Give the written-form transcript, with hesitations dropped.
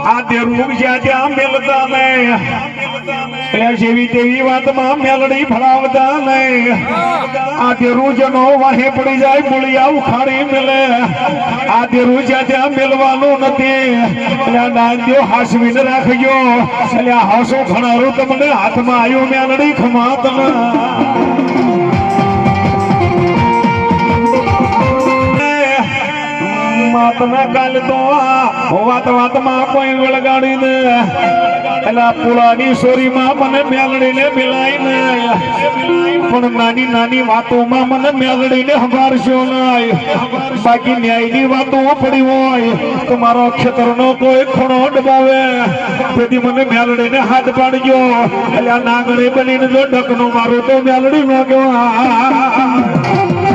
આદ્ય રૂપ જ્યાં મેલતા નહીં જેવી તેવી વાતમાં મેલડી ભરાવતા નહીં આદ્ય રૂજનો વાહે પડી જાય મૂળિયા ઉખાડી મેલે આદ્ય રૂજ જ્યાં મેલવાનું નથી એટલે નાંદ્યો હાસવીને રાખજો એટલે હાસો ખણારું તમને હાથમાં આવ્યું મેલડી ખમા તમે માતના કાલ તો વાત વાતમાં કોઈ વળગાડીને એલા પુલાની સોરીમાં મને મેલડીને મિલાઈને પણ નાની નાની વાતોમાં મને મેલડીને સંભાળશો નહીં બાકી ન્યાયની વાતો પડી હોય તો મારો ખેતરનો કોઈ ખૂણો દબાવે તેથી મને મેલડીને હાથ પાડજો એટલે નાગણી બનીને જો ઢકનો મારું તો મેલડી નો કહેવાય